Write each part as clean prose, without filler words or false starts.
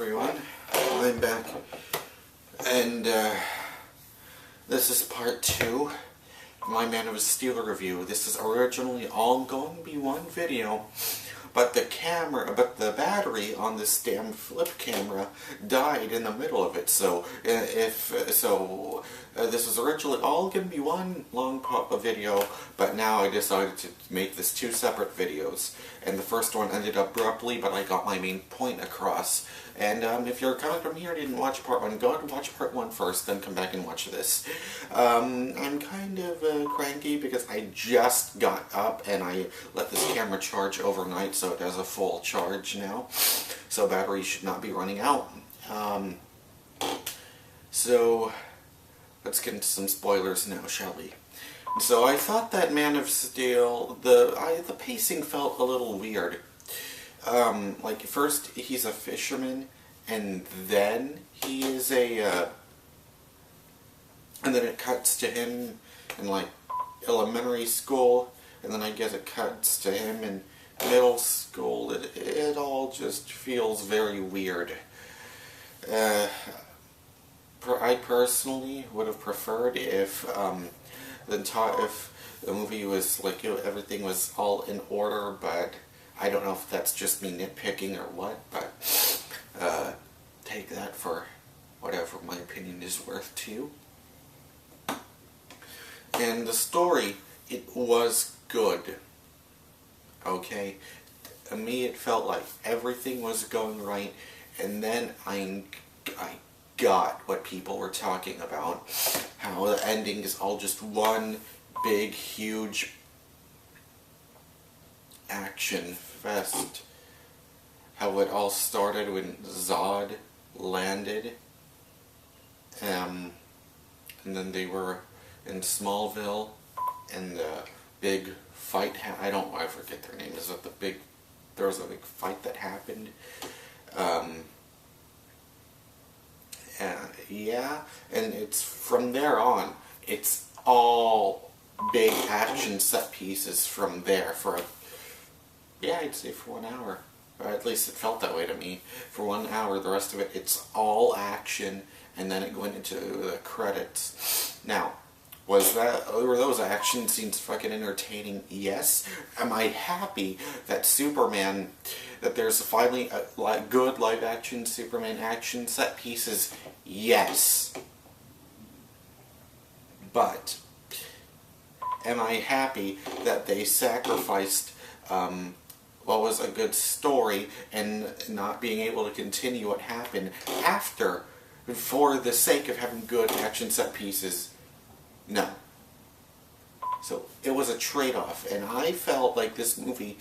everyone, I'm back, and this is part 2 of my Man of Steel review. This is originally all going to be one video, but the battery on this damn flip camera died in the middle of it. So this was originally all going to be one long video, but now I decided to make this 2 separate videos. And the first one ended abruptly, but I got my main point across. And if you're coming from here and didn't watch part 1, go ahead and watch part 1 first, then come back and watch this. I'm kind of cranky because I just got up and I let this camera charge overnight, so it has a full charge now. So battery should not be running out. So let's get into some spoilers now, shall we? So I thought that Man of Steel, the pacing felt a little weird. Like first he's a fisherman, and then he is and then it cuts to him in like elementary school, and then I guess it cuts to him in middle school. It all just feels very weird. I personally would have preferred if the movie was like everything was all in order, but I don't know if that's just me nitpicking or what, but take that for whatever my opinion is worth to you. And the story, it was good. Okay? To me it felt like everything was going right, and then I got what people were talking about. How the ending is all just one big, huge action fest. How it all started when Zod landed. And then they were in Smallville, and the big fight, I forget their name. Is it there was a big fight that happened. Yeah, and it's from there on, it's all big action set pieces from there I'd say for 1 hour. Or at least it felt that way to me. For 1 hour, the rest of it, it's all action, and then it went into the credits. Now, were those action scenes fucking entertaining? Yes. Am I happy that that there's finally a good live-action Superman action set pieces? Yes. But am I happy that they sacrificed what was a good story and not being able to continue what happened after for the sake of having good action set pieces? No. So it was a trade-off, and I felt like this movie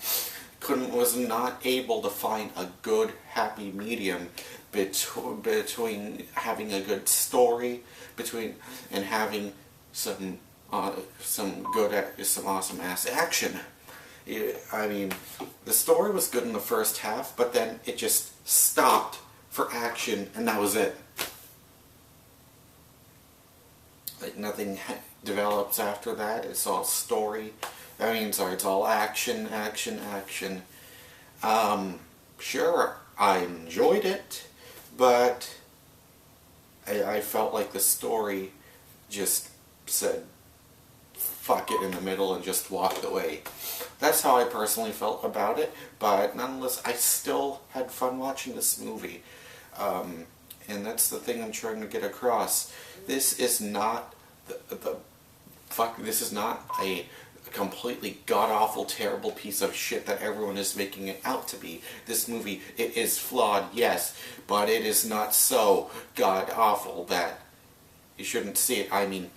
was not able to find a good happy medium between having a good story and having some awesome ass action. I mean, the story was good in the first half, but then it just stopped for action, and that was it. Like, nothing develops after that. It's all story. It's all action, action, action. Sure, I enjoyed it, but I felt like the story just said fuck it in the middle and just walked away. That's how I personally felt about it, but nonetheless, I still had fun watching this movie. And that's the thing I'm trying to get across. This is not this is not a completely god-awful, terrible piece of shit that everyone is making it out to be. This movie, it is flawed, yes, but it is not so god-awful that you shouldn't see it. I mean,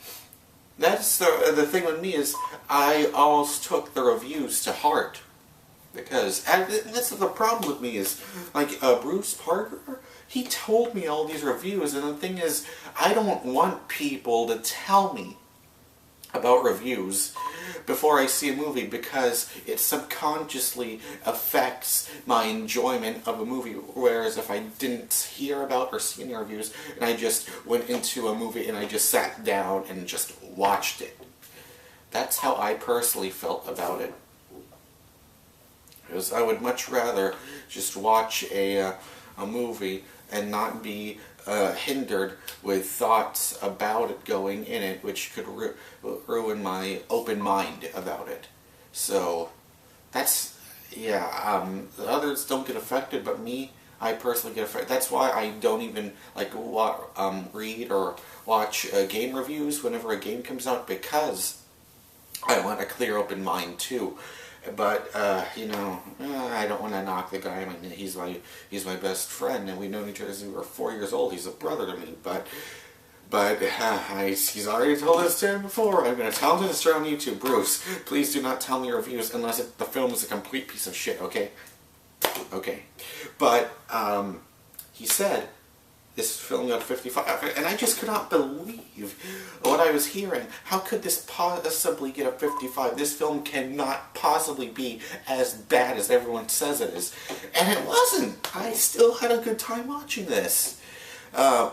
that's the thing with me is I almost took the reviews to heart. Because, and that's the problem with me is, like, Bruce Parker, he told me all these reviews, and the thing is, I don't want people to tell me about reviews before I see a movie, because it subconsciously affects my enjoyment of a movie, whereas if I didn't hear about or see any reviews, and I just went into a movie and I just sat down and just watched it. That's how I personally felt about it. Because I would much rather just watch a a movie and not be hindered with thoughts about it going in it, which could ruin my open mind about it. So that's, yeah, the others don't get affected, but me, I personally get affected. That's why I don't even like read or watch game reviews whenever a game comes out, because I want a clear open mind too. But I don't want to knock the guy. I mean, he's my best friend, and we've known each other since we were 4 years old. He's a brother to me. But he's already told us to before. I'm going to tell him to destroy on YouTube. Bruce, please do not tell me your reviews unless the film is a complete piece of shit. Okay. Okay. But he said this film got 55, and I just could not believe what I was hearing. How could this possibly get a 55? This film cannot possibly be as bad as everyone says it is. And it wasn't. I still had a good time watching this. I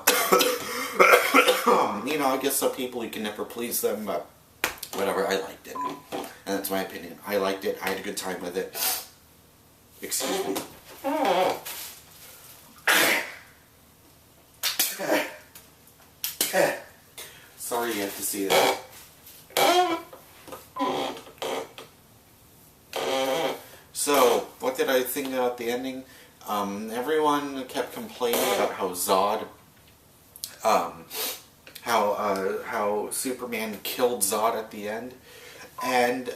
guess some people, you can never please them, but whatever, I liked it. And that's my opinion. I liked it. I had a good time with it. Excuse me. Sorry you have to see that. So, what did I think about the ending? Everyone kept complaining about how Zod, how Superman killed Zod at the end, and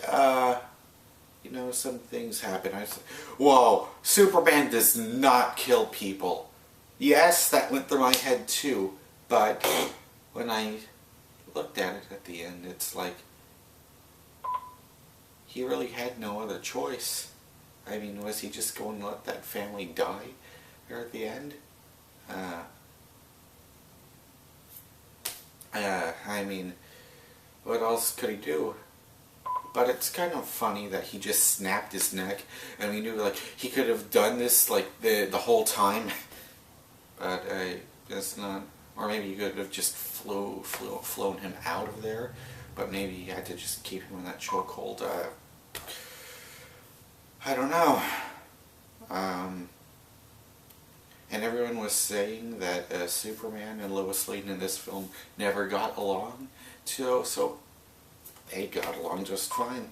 some things happen. I said, whoa, Superman does not kill people. Yes, that went through my head too, but when I looked at it at the end, it's like he really had no other choice. I mean, was he just going to let that family die there at the end? I mean, what else could he do? But it's kind of funny that he just snapped his neck, and we knew, like, he could have done this, like, the whole time. But I guess not. Or maybe you could have just flown him out of there. But maybe you had to just keep him in that chokehold. I don't know. And everyone was saying that Superman and Lois Lane in this film never got along. So they got along just fine.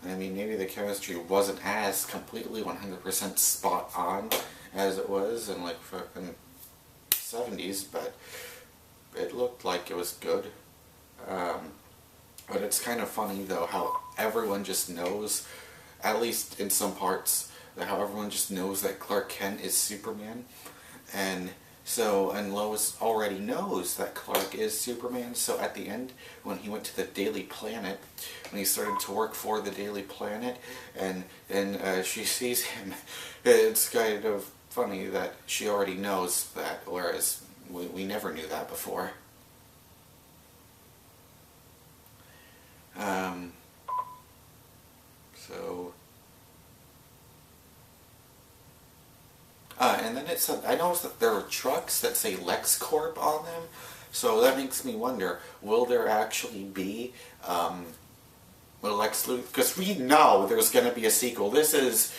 I mean, maybe the chemistry wasn't as completely 100% spot on as it was in like fucking 70s, but it looked like it was good. But it's kind of funny though how everyone just knows, at least in some parts, how everyone just knows that Clark Kent is Superman, and Lois already knows that Clark is Superman. So at the end, when he went to the Daily Planet, when he started to work for the Daily Planet, and she sees him, it's kind of funny that she already knows that, whereas we never knew that before. And then I noticed that there are trucks that say LexCorp on them, so that makes me wonder, will there actually be Lex Luthor? Because we know there's going to be a sequel. This is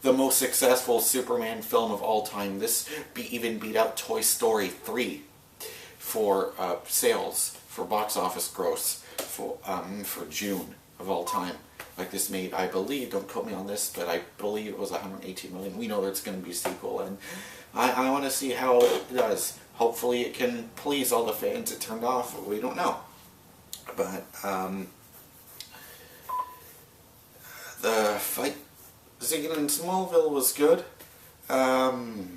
the most successful Superman film of all time. This even beat out Toy Story 3 for sales, for box office gross, for June of all time. Like, this made, I believe, don't quote me on this, but I believe it was 118 million. We know there's going to be a sequel, and I want to see how it does. Hopefully it can please all the fans it turned off. We don't know. But the fight scene in Smallville was good. The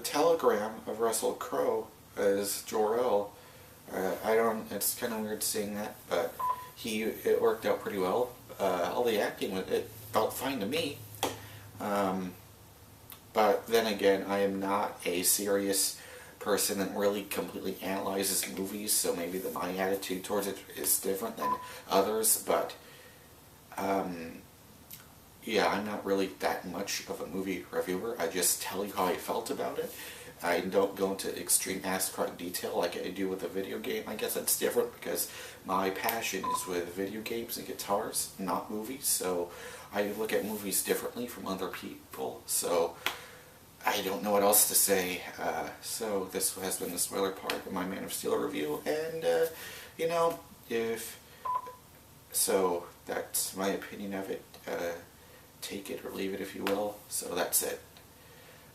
telegram of Russell Crowe as Jor-El, it's kind of weird seeing that, but it worked out pretty well. All the acting, it felt fine to me. But then again, I am not a serious person that really completely analyzes movies, so maybe my attitude towards it is different than others, but yeah, I'm not really that much of a movie reviewer. I just tell you how I felt about it. I don't go into extreme ass-crack detail like I do with a video game. I guess that's different because my passion is with video games and guitars, not movies. So I look at movies differently from other people. So I don't know what else to say. So this has been the spoiler part of my Man of Steel review. And, you know, so that's my opinion of it. Take it or leave it if you will. So that's it.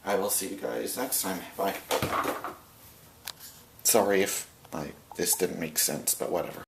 I will see you guys next time. Bye. Sorry if this didn't make sense, but whatever.